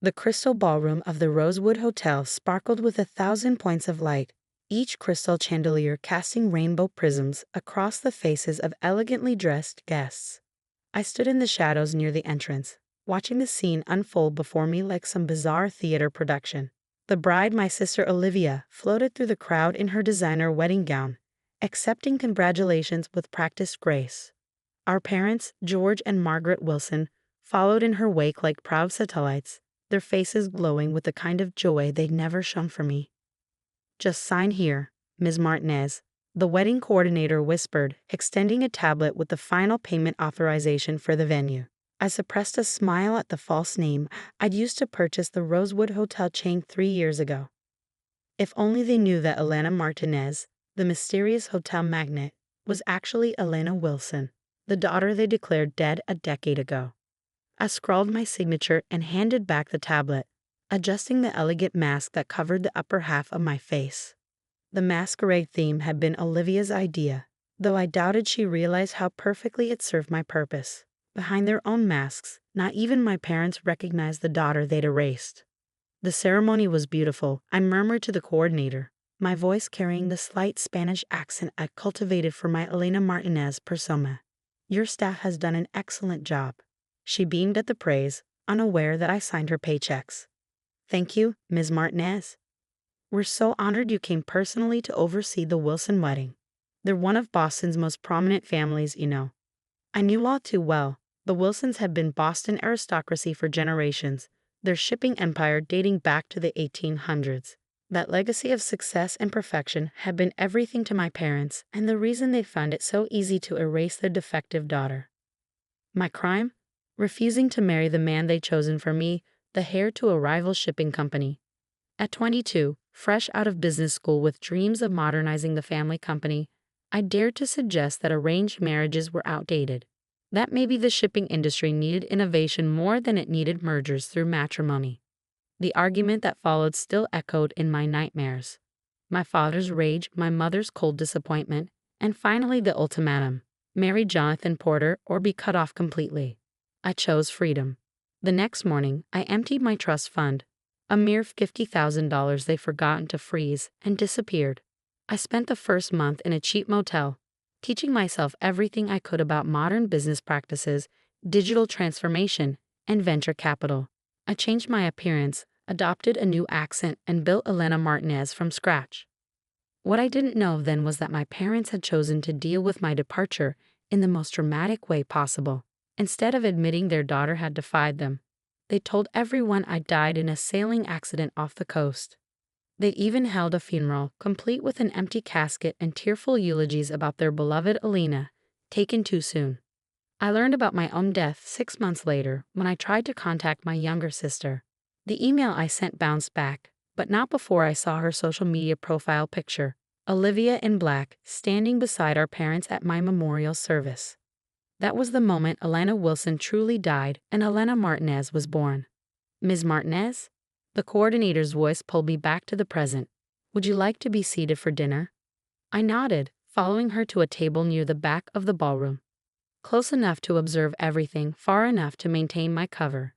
The crystal ballroom of the Rosewood Hotel sparkled with 1,000 points of light, each crystal chandelier casting rainbow prisms across the faces of elegantly dressed guests. I stood in the shadows near the entrance, watching the scene unfold before me like some bizarre theater production. The bride, my sister Olivia, floated through the crowd in her designer wedding gown, accepting congratulations with practiced grace. Our parents, George and Margaret Wilson, followed in her wake like proud satellites, their faces glowing with the kind of joy they'd never shown for me. "Just sign here, Ms. Martinez," the wedding coordinator whispered, extending a tablet with the final payment authorization for the venue. I suppressed a smile at the false name I'd used to purchase the Rosewood Hotel chain 3 years ago. If only they knew that Elena Martinez, the mysterious hotel magnate, was actually Elena Wilson, the daughter they declared dead a decade ago. I scrawled my signature and handed back the tablet, adjusting the elegant mask that covered the upper half of my face. The masquerade theme had been Olivia's idea, though I doubted she realized how perfectly it served my purpose. Behind their own masks, not even my parents recognized the daughter they'd erased. The ceremony was beautiful, I murmured to the coordinator, my voice carrying the slight Spanish accent I cultivated for my Elena Martinez persona. "Your staff has done an excellent job." She beamed at the praise, unaware that I signed her paychecks. "Thank you, Ms. Martinez. We're so honored you came personally to oversee the Wilson wedding. They're one of Boston's most prominent families, you know." I knew all too well. The Wilsons had been Boston aristocracy for generations, their shipping empire dating back to the 1800s. That legacy of success and perfection had been everything to my parents, and the reason they found it so easy to erase their defective daughter. My crime? Refusing to marry the man they'd chosen for me, the heir to a rival shipping company. At 22, fresh out of business school with dreams of modernizing the family company, I dared to suggest that arranged marriages were outdated, that maybe the shipping industry needed innovation more than it needed mergers through matrimony. The argument that followed still echoed in my nightmares. My father's rage, my mother's cold disappointment, and finally the ultimatum: marry Jonathan Porter or be cut off completely. I chose freedom. The next morning, I emptied my trust fund, a mere $50,000 they'd forgotten to freeze, and disappeared. I spent the first month in a cheap motel, teaching myself everything I could about modern business practices, digital transformation, and venture capital. I changed my appearance, adopted a new accent, and built Elena Martinez from scratch. What I didn't know then was that my parents had chosen to deal with my departure in the most dramatic way possible. Instead of admitting their daughter had defied them, they told everyone I died in a sailing accident off the coast. They even held a funeral, complete with an empty casket and tearful eulogies about their beloved Elena, taken too soon. I learned about my own death 6 months later when I tried to contact my younger sister. The email I sent bounced back, but not before I saw her social media profile picture, Olivia in black, standing beside our parents at my memorial service. That was the moment Elena Wilson truly died and Elena Martinez was born. "Ms. Martinez?" The coordinator's voice pulled me back to the present. "Would you like to be seated for dinner?" I nodded, following her to a table near the back of the ballroom. Close enough to observe everything, far enough to maintain my cover.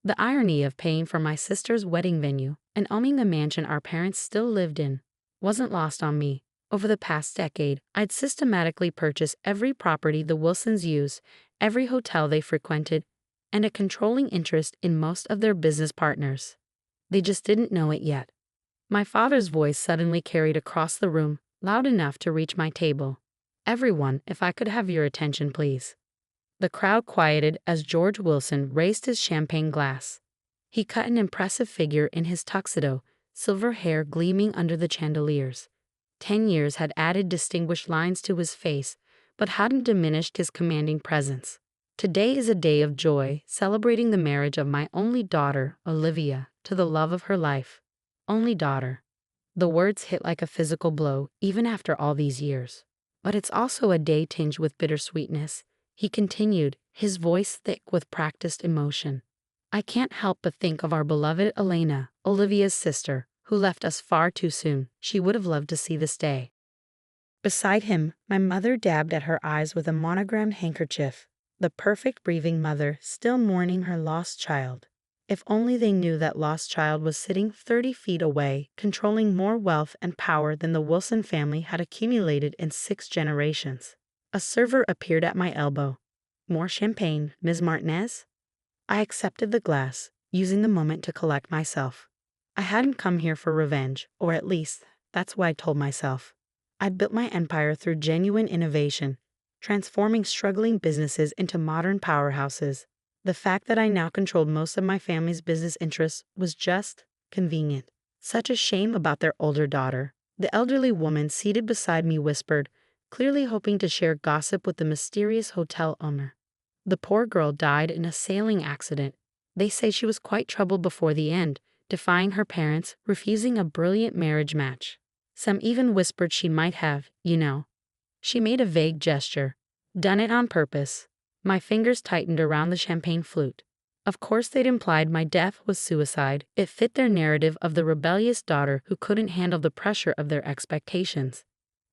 The irony of paying for my sister's wedding venue and owning the mansion our parents still lived in wasn't lost on me. Over the past decade, I'd systematically purchased every property the Wilsons used, every hotel they frequented, and a controlling interest in most of their business partners. They just didn't know it yet. My father's voice suddenly carried across the room, loud enough to reach my table. "Everyone, if I could have your attention, please." The crowd quieted as George Wilson raised his champagne glass. He cut an impressive figure in his tuxedo, silver hair gleaming under the chandeliers. 10 years had added distinguished lines to his face, but hadn't diminished his commanding presence. "Today is a day of joy, celebrating the marriage of my only daughter, Olivia, to the love of her life." Only daughter. The words hit like a physical blow, even after all these years. "But it's also a day tinged with bittersweetness," he continued, his voice thick with practiced emotion. "I can't help but think of our beloved Elena, Olivia's sister, who left us far too soon. She would have loved to see this day." Beside him, my mother dabbed at her eyes with a monogrammed handkerchief, the perfect breathing mother still mourning her lost child. If only they knew that lost child was sitting 30 feet away, controlling more wealth and power than the Wilson family had accumulated in 6 generations. A server appeared at my elbow. More champagne, Ms. Martinez? I accepted the glass, using the moment to collect myself. I hadn't come here for revenge, or at least, that's what I told myself. I'd built my empire through genuine innovation, transforming struggling businesses into modern powerhouses. The fact that I now controlled most of my family's business interests was just convenient. Such a shame about their older daughter. The elderly woman seated beside me whispered, clearly hoping to share gossip with the mysterious hotel owner. The poor girl died in a sailing accident. They say she was quite troubled before the end, defying her parents, refusing a brilliant marriage match. Some even whispered she might have, you know. She made a vague gesture. Done it on purpose. My fingers tightened around the champagne flute. Of course they'd implied my death was suicide. It fit their narrative of the rebellious daughter who couldn't handle the pressure of their expectations.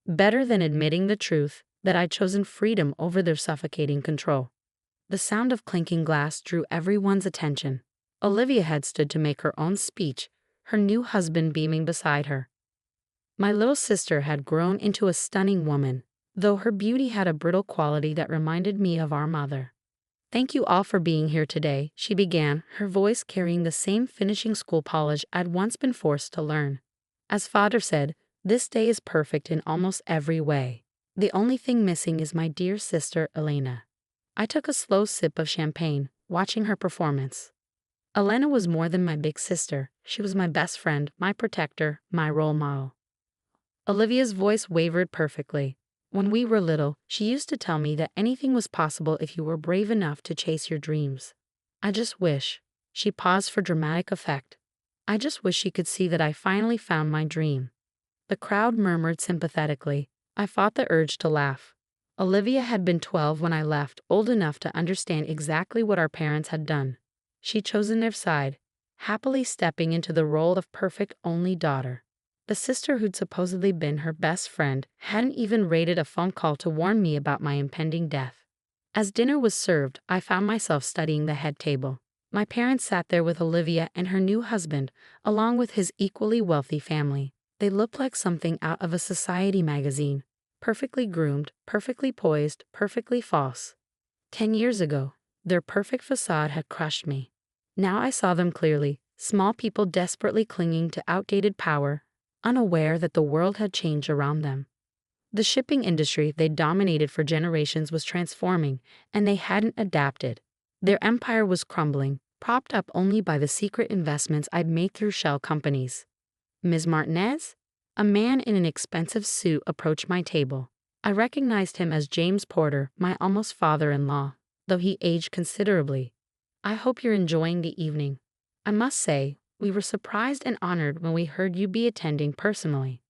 Better than admitting the truth, that I'd chosen freedom over their suffocating control. The sound of clinking glass drew everyone's attention. Olivia had stood to make her own speech, her new husband beaming beside her. My little sister had grown into a stunning woman, though her beauty had a brittle quality that reminded me of our mother. Thank you all for being here today, she began, her voice carrying the same finishing school polish I'd once been forced to learn. As Father said, this day is perfect in almost every way. The only thing missing is my dear sister, Elena. I took a slow sip of champagne, watching her performance. Elena was more than my big sister. She was my best friend, my protector, my role model. Olivia's voice wavered perfectly. When we were little, she used to tell me that anything was possible if you were brave enough to chase your dreams. I just wish. She paused for dramatic effect. I just wish she could see that I finally found my dream. The crowd murmured sympathetically. I fought the urge to laugh. Olivia had been 12 when I left, old enough to understand exactly what our parents had done. She'd chosen their side, happily stepping into the role of perfect only daughter. The sister who'd supposedly been her best friend hadn't even raided a phone call to warn me about my impending death. As dinner was served, I found myself studying the head table. My parents sat there with Olivia and her new husband, along with his equally wealthy family. They looked like something out of a society magazine. Perfectly groomed, perfectly poised, perfectly false. 10 years ago, their perfect facade had crushed me. Now I saw them clearly, small people desperately clinging to outdated power, unaware that the world had changed around them. The shipping industry they dominated for generations was transforming, and they hadn't adapted. Their empire was crumbling, propped up only by the secret investments I'd made through shell companies. Ms. Martinez? A man in an expensive suit approached my table. I recognized him as James Porter, my almost father-in-law, though he aged considerably. I hope you're enjoying the evening. I must say, we were surprised and honored when we heard you'd be attending personally.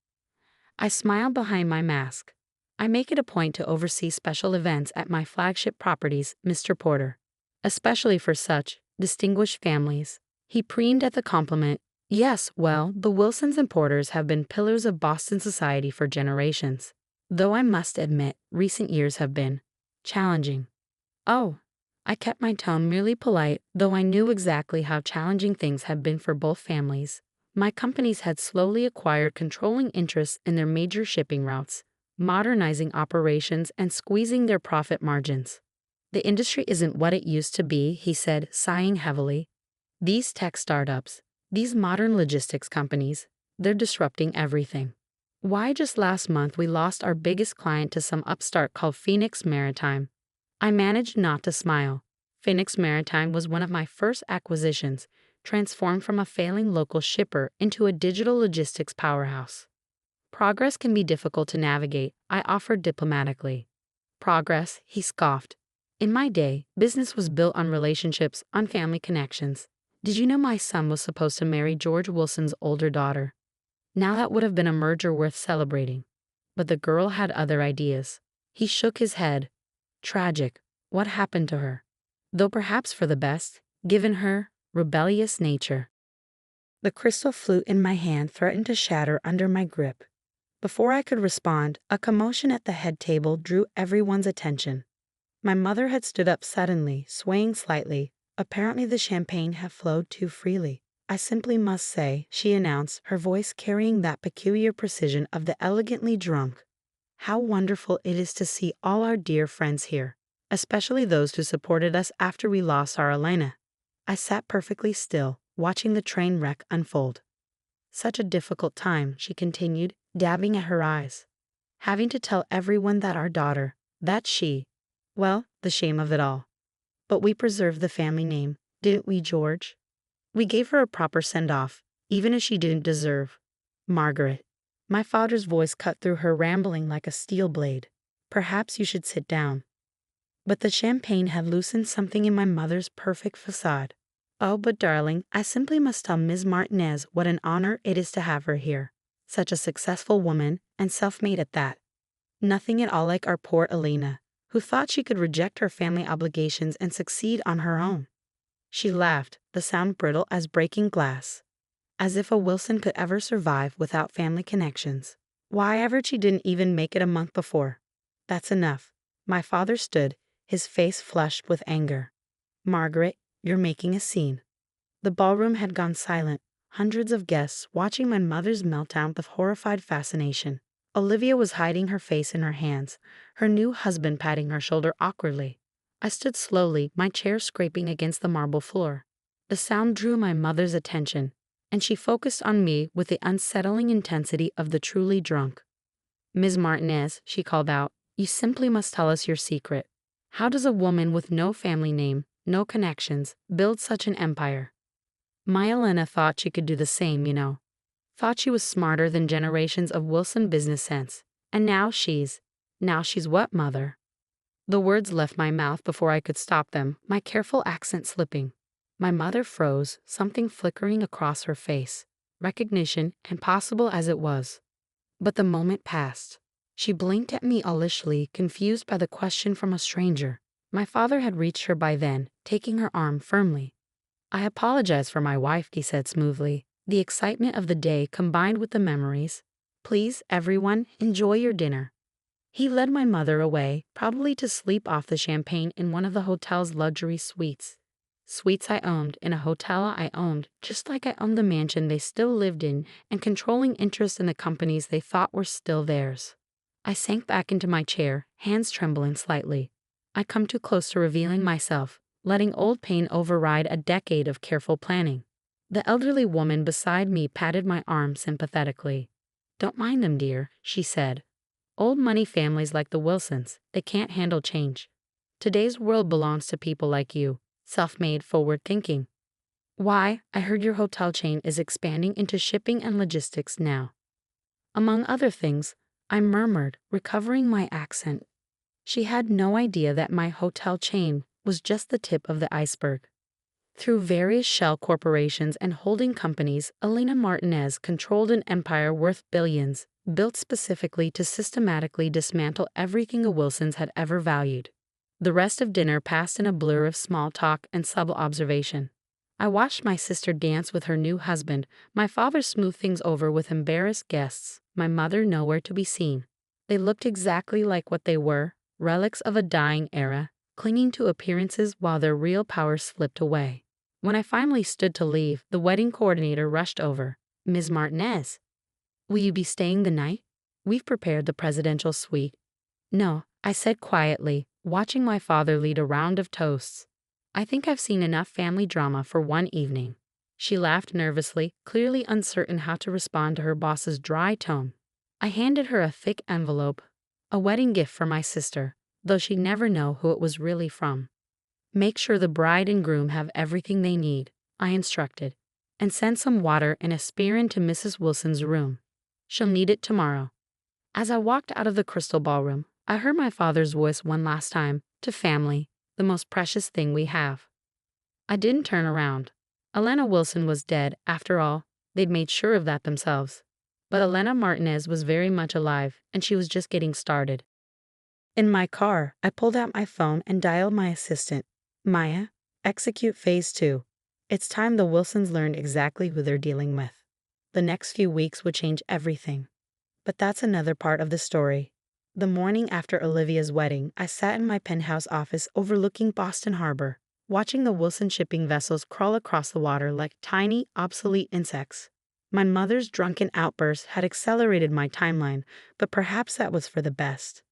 I smiled behind my mask. I make it a point to oversee special events at my flagship properties, Mr. Porter, especially for such distinguished families. He preened at the compliment. Yes, well, the Wilsons and Porters have been pillars of Boston society for generations. Though I must admit, recent years have been challenging. Oh, I kept my tone merely polite, though I knew exactly how challenging things had been for both families. My companies had slowly acquired controlling interests in their major shipping routes, modernizing operations and squeezing their profit margins. The industry isn't what it used to be, he said, sighing heavily. These tech startups, these modern logistics companies, they're disrupting everything. Why just last month we lost our biggest client to some upstart called Phoenix Maritime. I managed not to smile. Phoenix Maritime was one of my first acquisitions, transformed from a failing local shipper into a digital logistics powerhouse. Progress can be difficult to navigate, I offered diplomatically. Progress, he scoffed. In my day, business was built on relationships, on family connections. Did you know my son was supposed to marry George Wilson's older daughter? Now that would have been a merger worth celebrating. But the girl had other ideas. He shook his head. Tragic. What happened to her? Though perhaps for the best, given her rebellious nature. The crystal flute in my hand threatened to shatter under my grip. Before I could respond, a commotion at the head table drew everyone's attention. My mother had stood up suddenly, swaying slightly, Apparently the champagne had flowed too freely. I simply must say, she announced, her voice carrying that peculiar precision of the elegantly drunk. How wonderful it is to see all our dear friends here, especially those who supported us after we lost our Elena. I sat perfectly still, watching the train wreck unfold. Such a difficult time, she continued, dabbing at her eyes. Having to tell everyone that our daughter, that she, well, the shame of it all. But we preserved the family name, didn't we, George? We gave her a proper send-off, even if she didn't deserve. Margaret. My father's voice cut through her rambling like a steel blade. Perhaps you should sit down. But the champagne had loosened something in my mother's perfect facade. Oh, but darling, I simply must tell Ms. Martinez what an honor it is to have her here. Such a successful woman, and self-made at that. Nothing at all like our poor Elena, who thought she could reject her family obligations and succeed on her own. She laughed, the sound brittle as breaking glass. As if a Wilson could ever survive without family connections. Why ever she didn't even make it a month before. That's enough. My father stood, his face flushed with anger. Margaret, you're making a scene. The ballroom had gone silent, hundreds of guests watching my mother's meltdown with horrified fascination. Olivia was hiding her face in her hands, her new husband patting her shoulder awkwardly. I stood slowly, my chair scraping against the marble floor. The sound drew my mother's attention, and she focused on me with the unsettling intensity of the truly drunk. Ms. Martinez, she called out, you simply must tell us your secret. How does a woman with no family name, no connections, build such an empire? My Elena thought she could do the same, you know. Thought she was smarter than generations of Wilson business sense. And now she's what, mother? The words left my mouth before I could stop them, my careful accent slipping. My mother froze, something flickering across her face. Recognition, impossible as it was. But the moment passed. She blinked at me owlishly, confused by the question from a stranger. My father had reached her by then, taking her arm firmly. I apologize for my wife, he said smoothly, the excitement of the day combined with the memories. Please, everyone, enjoy your dinner. He led my mother away, probably to sleep off the champagne in one of the hotel's luxury suites. Suites I owned, in a hotel I owned, just like I owned the mansion they still lived in and controlling interest in the companies they thought were still theirs. I sank back into my chair, hands trembling slightly. I come too close to revealing myself, letting old pain override a decade of careful planning. The elderly woman beside me patted my arm sympathetically. Don't mind them, dear, she said. Old money families like the Wilsons, they can't handle change. Today's world belongs to people like you, self-made, forward-thinking. Why, I heard your hotel chain is expanding into shipping and logistics now. Among other things, I murmured, recovering my accent. She had no idea that my hotel chain was just the tip of the iceberg. Through various shell corporations and holding companies, Elena Martinez controlled an empire worth billions, built specifically to systematically dismantle everything the Wilsons had ever valued. The rest of dinner passed in a blur of small talk and subtle observation. I watched my sister dance with her new husband, my father smooth things over with embarrassed guests, my mother nowhere to be seen. They looked exactly like what they were, relics of a dying era, clinging to appearances while their real power slipped away. When I finally stood to leave, the wedding coordinator rushed over. Ms. Martinez, will you be staying the night? We've prepared the presidential suite. No, I said quietly, watching my father lead a round of toasts. I think I've seen enough family drama for one evening. She laughed nervously, clearly uncertain how to respond to her boss's dry tone. I handed her a thick envelope, a wedding gift for my sister, though she'd never know who it was really from. Make sure the bride and groom have everything they need, I instructed, and send some water and aspirin to Mrs. Wilson's room. She'll need it tomorrow. As I walked out of the crystal ballroom, I heard my father's voice one last time, to family, the most precious thing we have. I didn't turn around. Elena Wilson was dead, after all. They'd made sure of that themselves. But Elena Martinez was very much alive, and she was just getting started. In my car, I pulled out my phone and dialed my assistant. Maya, execute phase 2. It's time the Wilsons learned exactly who they're dealing with. The next few weeks would change everything. But that's another part of the story. The morning after Olivia's wedding, I sat in my penthouse office overlooking Boston Harbor. watching the Wilson shipping vessels crawl across the water like tiny, obsolete insects. My mother's drunken outburst had accelerated my timeline, but perhaps that was for the best.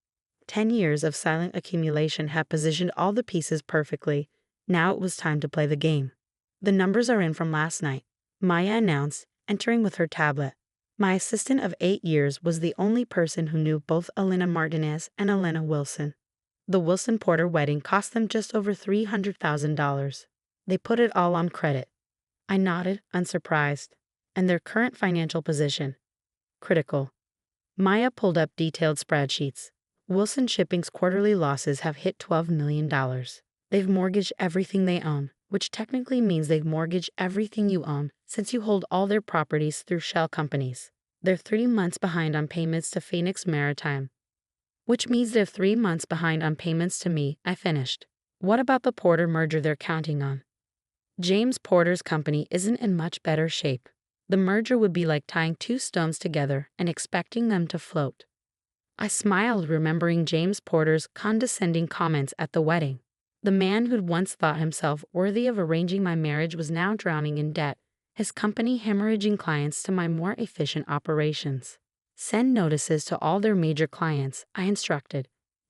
10 years of silent accumulation had positioned all the pieces perfectly. Now it was time to play the game. The numbers are in from last night, Maya announced, entering with her tablet. My assistant of 8 years was the only person who knew both Elena Martinez and Elena Wilson. The Wilson Porter wedding cost them just over $300,000. They put it all on credit. I nodded, unsurprised. And their current financial position? Critical. Maya pulled up detailed spreadsheets. Wilson Shipping's quarterly losses have hit $12 million. They've mortgaged everything they own, which technically means they've mortgaged everything you own since you hold all their properties through shell companies. They're 3 months behind on payments to Phoenix Maritime, which means they're 3 months behind on payments to me. I finished. What about the Porter merger they're counting on? James Porter's company isn't in much better shape. The merger would be like tying 2 stones together and expecting them to float. I smiled, remembering James Porter's condescending comments at the wedding. The man who'd once thought himself worthy of arranging my marriage was now drowning in debt, his company hemorrhaging clients to my more efficient operations. Send notices to all their major clients, I instructed.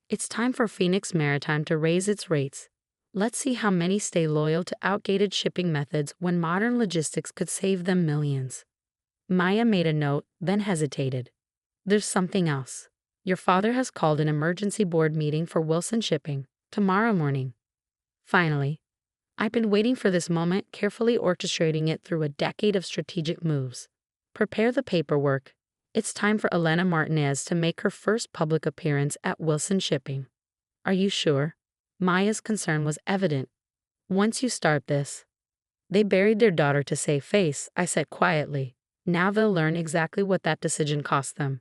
It's time for Phoenix Maritime to raise its rates. Let's see how many stay loyal to outdated shipping methods when modern logistics could save them millions. Maya made a note, then hesitated. There's something else. Your father has called an emergency board meeting for Wilson Shipping tomorrow morning. Finally, I've been waiting for this moment, carefully orchestrating it through a decade of strategic moves. Prepare the paperwork. It's time for Elena Martinez to make her first public appearance at Wilson Shipping. Are you sure? Maya's concern was evident. Once you start this. They buried their daughter to save face, I said quietly. Now they'll learn exactly what that decision cost them.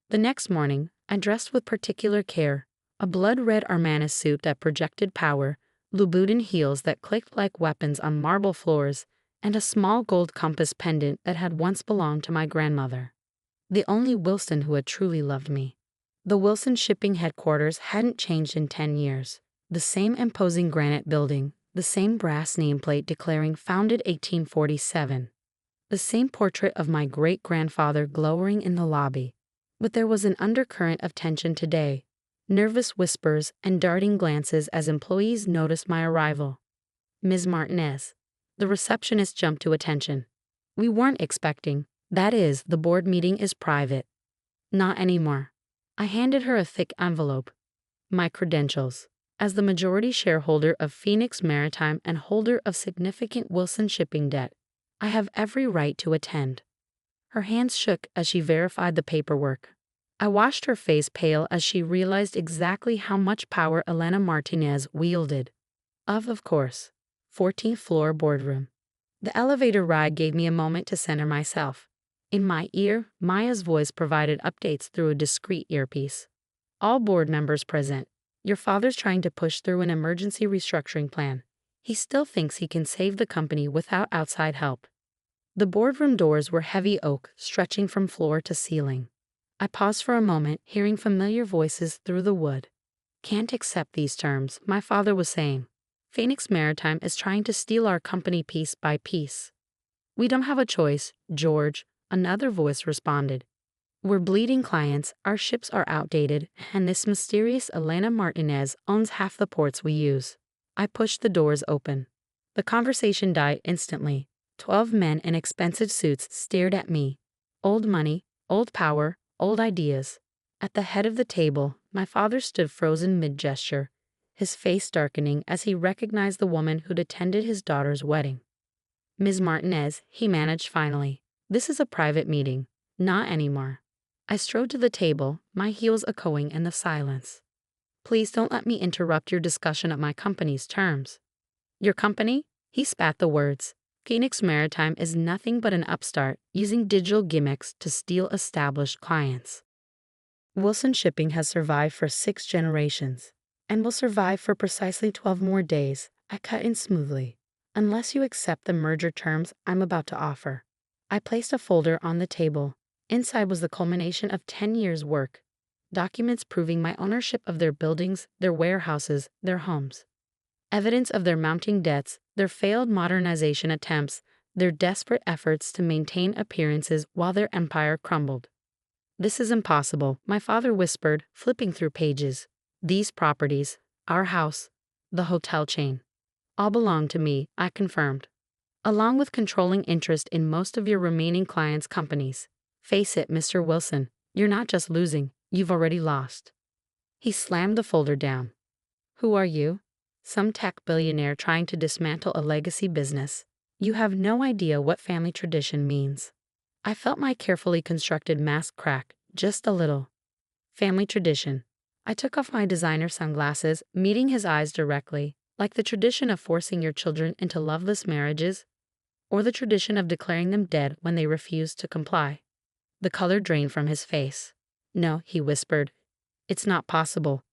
The next morning, I dressed with particular care, a blood-red Armani suit that projected power, Louboutin heels that clicked like weapons on marble floors, and a small gold compass pendant that had once belonged to my grandmother. The only Wilson who had truly loved me. The Wilson Shipping headquarters hadn't changed in 10 years. The same imposing granite building, the same brass nameplate declaring founded 1847. The same portrait of my great-grandfather glowering in the lobby. But there was an undercurrent of tension today, nervous whispers and darting glances as employees noticed my arrival. Ms. Martinez. The receptionist jumped to attention. We weren't expecting. That is, the board meeting is private. Not anymore. I handed her a thick envelope. My credentials. As the majority shareholder of Phoenix Maritime and holder of significant Wilson Shipping debt, I have every right to attend. Her hands shook as she verified the paperwork. I watched her face pale as she realized exactly how much power Elena Martinez wielded. Of course. 14th floor boardroom. The elevator ride gave me a moment to center myself. In my ear, Maya's voice provided updates through a discreet earpiece. All board members present. Your father's trying to push through an emergency restructuring plan. He still thinks he can save the company without outside help. The boardroom doors were heavy oak, stretching from floor to ceiling. I paused for a moment, hearing familiar voices through the wood. Can't accept these terms, my father was saying. Phoenix Maritime is trying to steal our company piece by piece. We don't have a choice, George, another voice responded. We're bleeding clients, our ships are outdated, and this mysterious Elena Martinez owns half the ports we use. I pushed the doors open. The conversation died instantly. 12 men in expensive suits stared at me. Old money, old power, old ideas. At the head of the table, my father stood frozen mid-gesture, his face darkening as he recognized the woman who'd attended his daughter's wedding. Ms. Martinez, he managed finally. This is a private meeting. Not anymore. I strode to the table, my heels echoing in the silence. Please don't let me interrupt your discussion of my company's terms. Your company? He spat the words. Phoenix Maritime is nothing but an upstart using digital gimmicks to steal established clients. Wilson Shipping has survived for 6 generations, and will survive for precisely 12 more days. I cut in smoothly. Unless you accept the merger terms I'm about to offer. I placed a folder on the table. Inside was the culmination of 10 years' work. Documents proving my ownership of their buildings, their warehouses, their homes. Evidence of their mounting debts, their failed modernization attempts, their desperate efforts to maintain appearances while their empire crumbled. "This is impossible," my father whispered, flipping through pages. "These properties, our house, the hotel chain, all belong to me," I confirmed, "along with controlling interest in most of your remaining clients' companies. Face it, Mr. Wilson, you're not just losing, you've already lost." He slammed the folder down. "Who are you? Some tech billionaire trying to dismantle a legacy business. You have no idea what family tradition means." I felt my carefully constructed mask crack, just a little. Family tradition. I took off my designer sunglasses, meeting his eyes directly, like the tradition of forcing your children into loveless marriages, or the tradition of declaring them dead when they refused to comply. The color drained from his face. "No," he whispered. "It's not possible."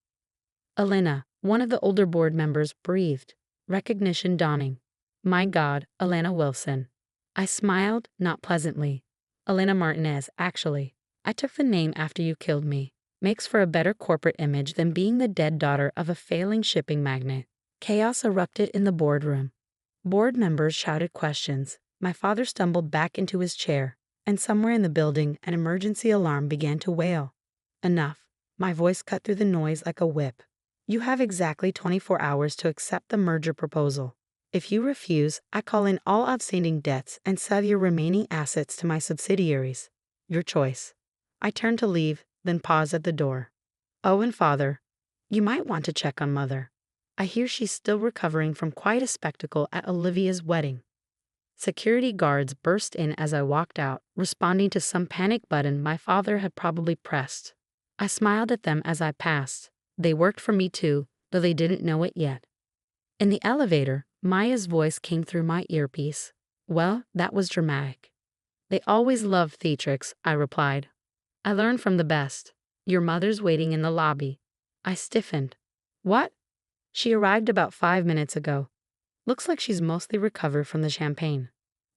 Elena, one of the older board members, breathed, recognition dawning. "My God, Elena Wilson." I smiled, not pleasantly. "Elena Martinez, actually. I took the name after you killed me. Makes for a better corporate image than being the dead daughter of a failing shipping magnate." Chaos erupted in the boardroom. Board members shouted questions. My father stumbled back into his chair, and somewhere in the building an emergency alarm began to wail. "Enough." My voice cut through the noise like a whip. "You have exactly 24 hours to accept the merger proposal. If you refuse, I call in all outstanding debts and sell your remaining assets to my subsidiaries. Your choice." I turned to leave, then paused at the door. "Oh, and father, you might want to check on mother. I hear she's still recovering from quite a spectacle at Olivia's wedding." Security guards burst in as I walked out, responding to some panic button my father had probably pressed. I smiled at them as I passed. They worked for me too, though they didn't know it yet. In the elevator, Maya's voice came through my earpiece. "Well, that was dramatic." "They always love theatrics," I replied. "I learned from the best. Your mother's waiting in the lobby." I stiffened. "What?" "She arrived about 5 minutes ago. Looks like she's mostly recovered from the champagne."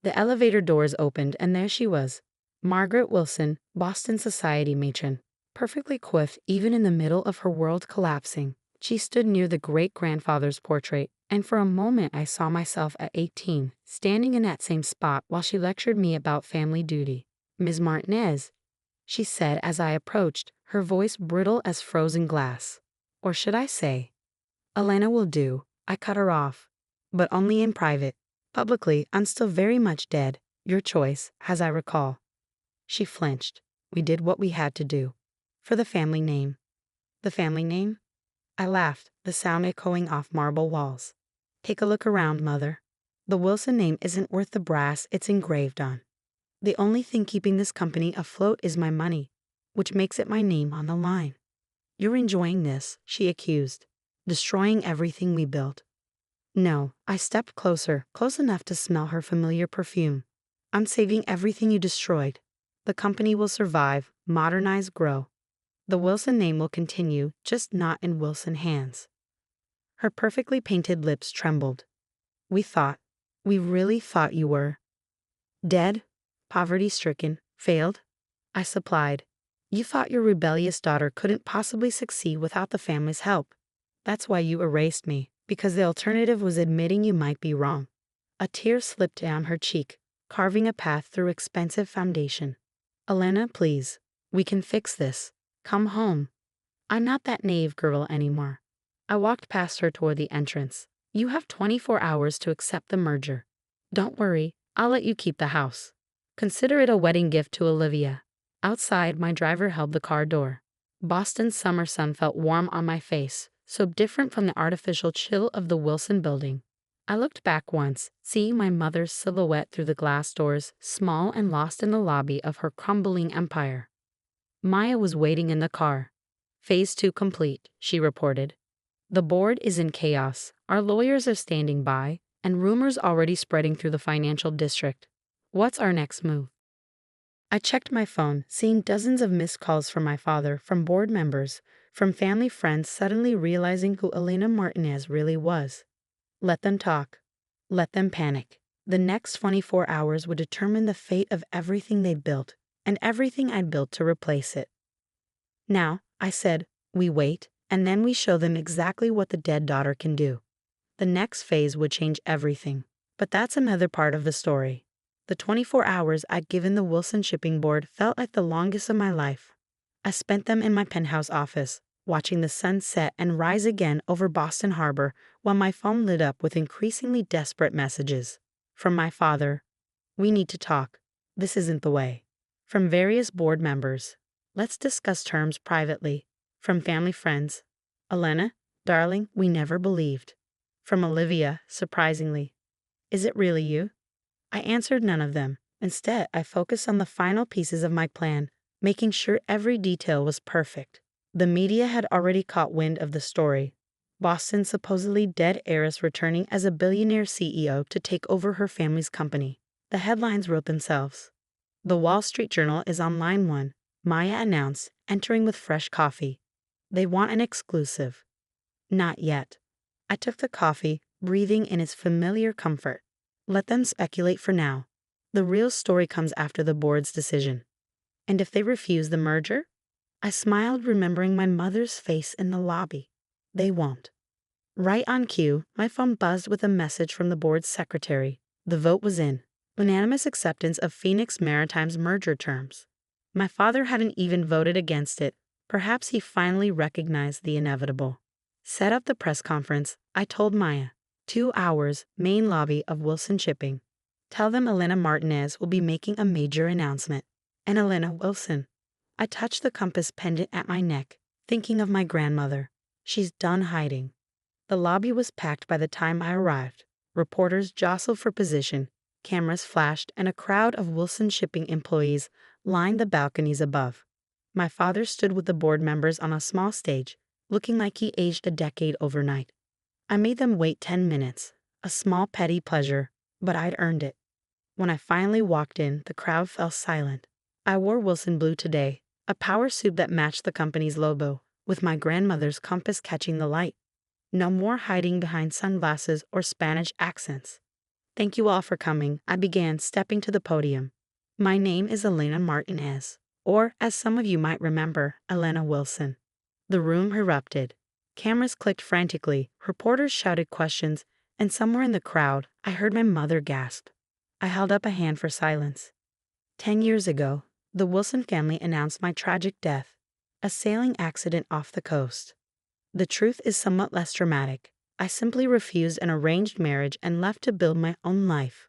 The elevator doors opened, and there she was. Margaret Wilson, Boston society matron. Perfectly coiffed even in the middle of her world collapsing. She stood near the great-grandfather's portrait, and for a moment I saw myself at 18, standing in that same spot while she lectured me about family duty. "Ms. Martinez," she said as I approached, her voice brittle as frozen glass. Or should I say, "Elena will do." I cut her off. "But only in private. Publicly, I'm still very much dead. Your choice, as I recall." She flinched. "We did what we had to do. For the family name." "The family name?" I laughed, the sound echoing off marble walls. "Take a look around, mother. The Wilson name isn't worth the brass it's engraved on. The only thing keeping this company afloat is my money, which makes it my name on the line. You're enjoying this," she accused, "destroying everything we built." "No." I stepped closer, close enough to smell her familiar perfume. "I'm saving everything you destroyed. The company will survive, modernize, grow. The Wilson name will continue, just not in Wilson hands." Her perfectly painted lips trembled. We really thought you were dead, poverty-stricken, failed," I supplied. "You thought your rebellious daughter couldn't possibly succeed without the family's help. That's why you erased me, because the alternative was admitting you might be wrong." A tear slipped down her cheek, carving a path through expensive foundation. "Elena, please. We can fix this. Come home." "I'm not that naive girl anymore." I walked past her toward the entrance. "You have 24 hours to accept the merger. Don't worry, I'll let you keep the house. Consider it a wedding gift to Olivia." Outside, my driver held the car door. Boston's summer sun felt warm on my face, so different from the artificial chill of the Wilson building. I looked back once, seeing my mother's silhouette through the glass doors, small and lost in the lobby of her crumbling empire. Maya was waiting in the car. "Phase 2 complete," she reported. "The board is in chaos, our lawyers are standing by, and rumors already spreading through the financial district. What's our next move?" I checked my phone, seeing dozens of missed calls from my father, from board members, from family friends suddenly realizing who Elena Martinez really was. Let them talk. Let them panic. The next 24 hours would determine the fate of everything they'd built, and everything I'd built to replace it. Now, I said, we wait, and then we show them exactly what the dead daughter can do. The next phase would change everything. But that's another part of the story. The 24 hours I'd given the Wilson Shipping Board felt like the longest of my life. I spent them in my penthouse office, watching the sun set and rise again over Boston Harbor while my phone lit up with increasingly desperate messages. From my father, "We need to talk. This isn't the way." From various board members, "Let's discuss terms privately." From family friends, "Elena, darling, we never believed." From Olivia, surprisingly, "Is it really you?" I answered none of them. Instead, I focused on the final pieces of my plan, making sure every detail was perfect. The media had already caught wind of the story. Boston's supposedly dead heiress returning as a billionaire CEO to take over her family's company. The headlines wrote themselves. The Wall Street Journal is on line 1, Maya announced, entering with fresh coffee. They want an exclusive. Not yet. I took the coffee, breathing in its familiar comfort. Let them speculate for now. The real story comes after the board's decision. And if they refuse the merger? I smiled, remembering my mother's face in the lobby. They won't. Right on cue, my phone buzzed with a message from the board's secretary. The vote was in. Unanimous acceptance of Phoenix Maritime's merger terms. My father hadn't even voted against it. Perhaps he finally recognized the inevitable. Set up the press conference, I told Maya. 2 hours, main lobby of Wilson Shipping. Tell them Elena Martinez will be making a major announcement. And Elena Wilson. I touched the compass pendant at my neck, thinking of my grandmother. She's done hiding. The lobby was packed by the time I arrived. Reporters jostled for position, cameras flashed, and a crowd of Wilson Shipping employees lined the balconies above. My father stood with the board members on a small stage, looking like he aged a decade overnight. I made them wait 10 minutes, a small petty pleasure, but I'd earned it. When I finally walked in, the crowd fell silent. I wore Wilson blue today, a power suit that matched the company's logo, with my grandmother's compass catching the light. No more hiding behind sunglasses or Spanish accents. Thank you all for coming, I began, stepping to the podium. My name is Elena Martinez, or as some of you might remember, Elena Wilson. The room erupted. Cameras clicked frantically, reporters shouted questions, and somewhere in the crowd, I heard my mother gasp. I held up a hand for silence. 10 years ago, the Wilson family announced my tragic death, a sailing accident off the coast. The truth is somewhat less dramatic. I simply refused an arranged marriage and left to build my own life.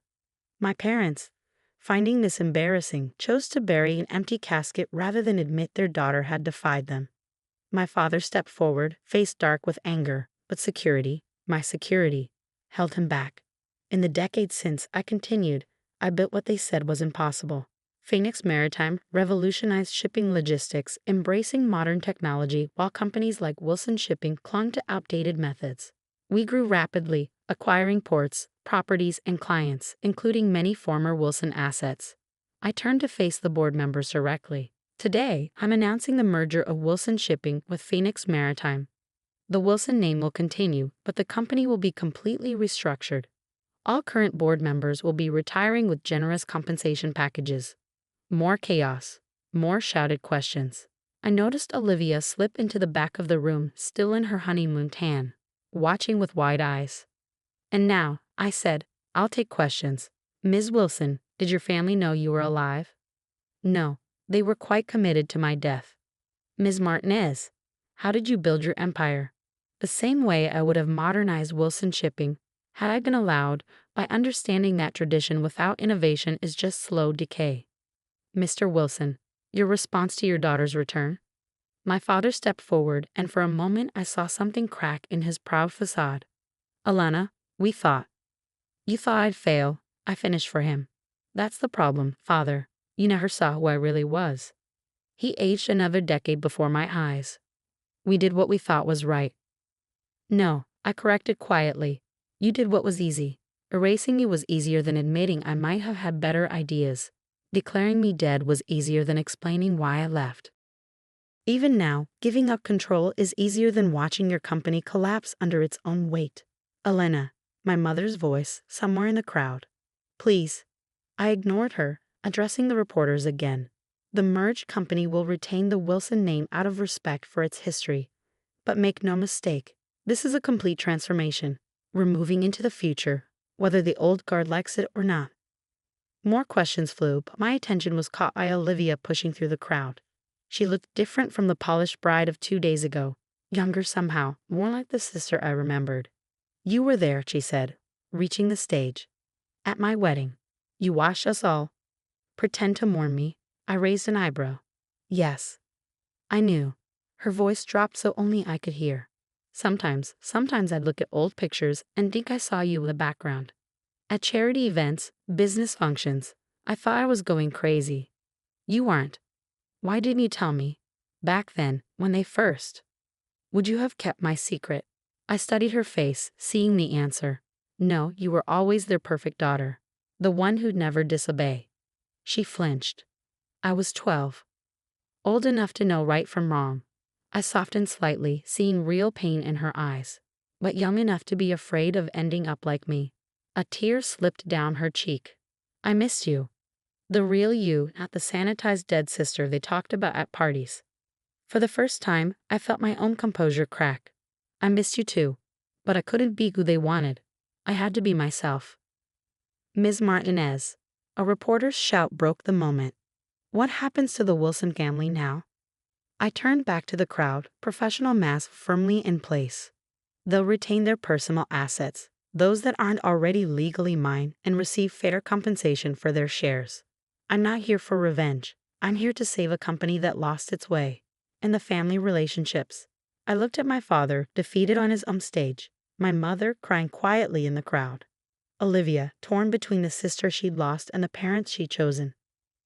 My parents, finding this embarrassing, chose to bury an empty casket rather than admit their daughter had defied them. My father stepped forward, face dark with anger, but security, my security, held him back. In the decades since, I continued. I built what they said was impossible. Phoenix Maritime revolutionized shipping logistics, embracing modern technology while companies like Wilson Shipping clung to outdated methods. We grew rapidly, acquiring ports, properties, and clients, including many former Wilson assets. I turned to face the board members directly. Today, I'm announcing the merger of Wilson Shipping with Phoenix Maritime. The Wilson name will continue, but the company will be completely restructured. All current board members will be retiring with generous compensation packages. More chaos, more shouted questions. I noticed Olivia slip into the back of the room, still in her honeymoon tan, watching with wide eyes. And now, I said, I'll take questions. Ms. Wilson, did your family know you were alive? No. They were quite committed to my death. Ms. Martinez, how did you build your empire? The same way I would have modernized Wilson Shipping, had I been allowed, by understanding that tradition without innovation is just slow decay. Mr. Wilson, your response to your daughter's return? My father stepped forward, and for a moment I saw something crack in his proud facade. Elena, we thought. You thought I'd fail, I finished for him. That's the problem, father. You never saw who I really was. He aged another decade before my eyes. We did what we thought was right. No, I corrected quietly. You did what was easy. Erasing you was easier than admitting I might have had better ideas. Declaring me dead was easier than explaining why I left. Even now, giving up control is easier than watching your company collapse under its own weight. Elena, my mother's voice, somewhere in the crowd. Please. I ignored her, addressing the reporters again. The merged company will retain the Wilson name out of respect for its history. But make no mistake, this is a complete transformation. We're moving into the future, whether the old guard likes it or not. More questions flew, but my attention was caught by Olivia pushing through the crowd. She looked different from the polished bride of 2 days ago, younger somehow, more like the sister I remembered. You were there, she said, reaching the stage. At my wedding. You watched us all. Pretend to mourn me. I raised an eyebrow. Yes. I knew. Her voice dropped so only I could hear. Sometimes I'd look at old pictures and think I saw you in the background. At charity events, business functions, I thought I was going crazy. You aren't. Why didn't you tell me? Back then, when they first. Would you have kept my secret? I studied her face, seeing the answer. No, you were always their perfect daughter. The one who'd never disobey. She flinched. I was 12. Old enough to know right from wrong. I softened slightly, seeing real pain in her eyes. But young enough to be afraid of ending up like me. A tear slipped down her cheek. I missed you. The real you, not the sanitized dead sister they talked about at parties. For the first time, I felt my own composure crack. I missed you too, but I couldn't be who they wanted. I had to be myself. Ms. Martinez. A reporter's shout broke the moment. What happens to the Wilson family now? I turned back to the crowd, professional mask firmly in place. They'll retain their personal assets, those that aren't already legally mine, and receive fair compensation for their shares. I'm not here for revenge. I'm here to save a company that lost its way. And the family relationships. I looked at my father, defeated on his own stage, my mother crying quietly in the crowd. Olivia, torn between the sister she'd lost and the parents she'd chosen.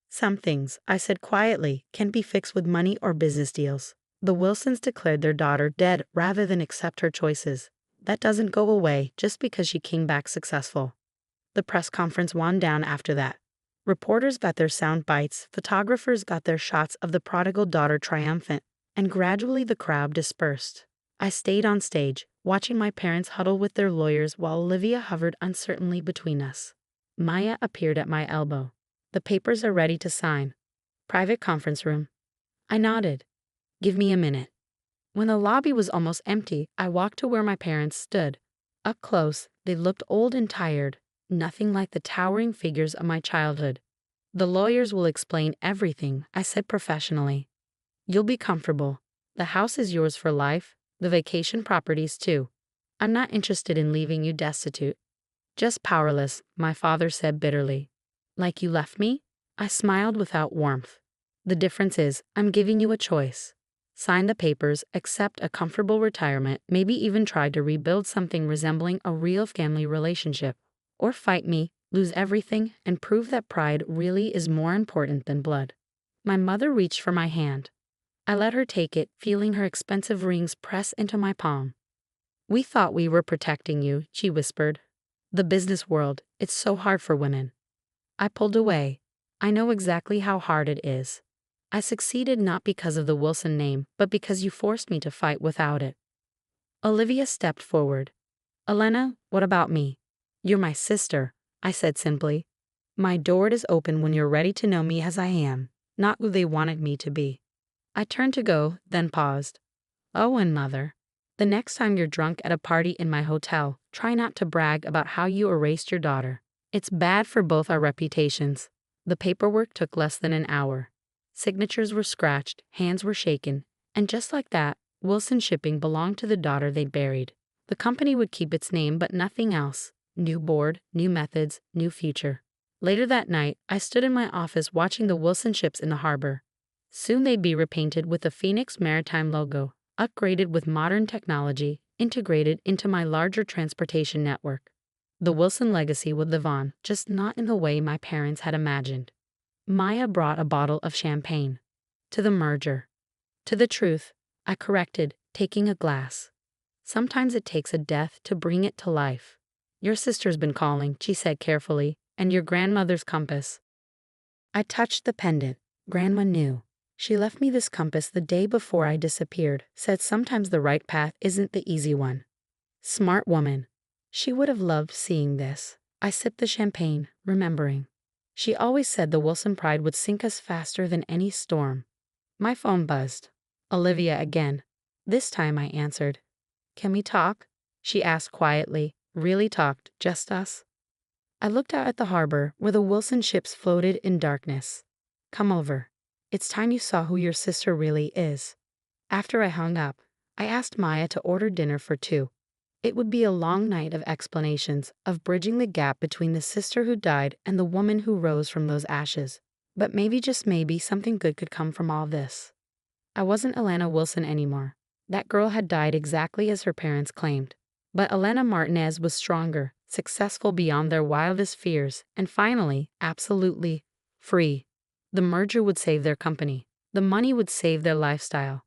Some things, I said quietly, can be fixed with money or business deals. The Wilsons declared their daughter dead rather than accept her choices. That doesn't go away just because she came back successful. The press conference wound down after that. Reporters got their sound bites, photographers got their shots of the prodigal daughter triumphant, and gradually the crowd dispersed. I stayed on stage, watching my parents huddle with their lawyers while Olivia hovered uncertainly between us. Maya appeared at my elbow. The papers are ready to sign. Private conference room. I nodded. Give me a minute. When the lobby was almost empty, I walked to where my parents stood. Up close, they looked old and tired, nothing like the towering figures of my childhood. The lawyers will explain everything, I said professionally. You'll be comfortable. The house is yours for life, the vacation properties too. I'm not interested in leaving you destitute. Just powerless, my father said bitterly. Like you left me? I smiled without warmth. The difference is, I'm giving you a choice. Sign the papers, accept a comfortable retirement, maybe even try to rebuild something resembling a real family relationship. Or fight me, lose everything, and prove that pride really is more important than blood. My mother reached for my hand. I let her take it, feeling her expensive rings press into my palm. We thought we were protecting you, she whispered. The business world, it's so hard for women. I pulled away. I know exactly how hard it is. I succeeded not because of the Wilson name, but because you forced me to fight without it. Olivia stepped forward. Elena, what about me? You're my sister, I said simply. My door is open when you're ready to know me as I am, not who they wanted me to be. I turned to go, then paused. Oh, and mother. The next time you're drunk at a party in my hotel, try not to brag about how you erased your daughter. It's bad for both our reputations. The paperwork took less than an hour. Signatures were scratched, hands were shaken, and just like that, Wilson Shipping belonged to the daughter they'd buried. The company would keep its name but nothing else. New board, new methods, new future. Later that night, I stood in my office watching the Wilson ships in the harbor. Soon they'd be repainted with the Phoenix Maritime logo, upgraded with modern technology, integrated into my larger transportation network. The Wilson legacy would live on, just not in the way my parents had imagined. Maya brought a bottle of champagne. To the merger. To the truth, I corrected, taking a glass. Sometimes it takes a death to bring it to life. Your sister's been calling, she said carefully, and your grandmother's compass. I touched the pendant. Grandma knew. She left me this compass the day before I disappeared, said sometimes the right path isn't the easy one. Smart woman. She would have loved seeing this. I sipped the champagne, remembering. She always said the Wilson pride would sink us faster than any storm. My phone buzzed. Olivia again. This time I answered. Can we talk? She asked quietly, Really talked, just us? I looked out at the harbor where the Wilson ships floated in darkness. Come over. It's time you saw who your sister really is. After I hung up, I asked Maya to order dinner for two. It would be a long night of explanations, of bridging the gap between the sister who died and the woman who rose from those ashes. But maybe, just maybe, something good could come from all this. I wasn't Alana Wilson anymore. That girl had died exactly as her parents claimed. But Elena Martinez was stronger, successful beyond their wildest fears, and finally, absolutely free. The merger would save their company. The money would save their lifestyle.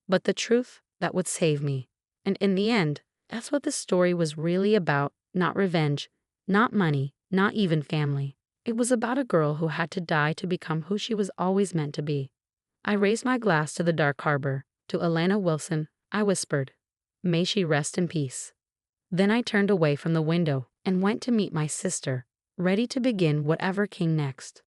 But the truth, that would save me. And in the end, that's what the story was really about. Not revenge, not money, not even family. It was about a girl who had to die to become who she was always meant to be. I raised my glass to the dark harbor. To Elena Wilson, I whispered, "May she rest in peace." Then I turned away from the window and went to meet my sister, ready to begin whatever came next.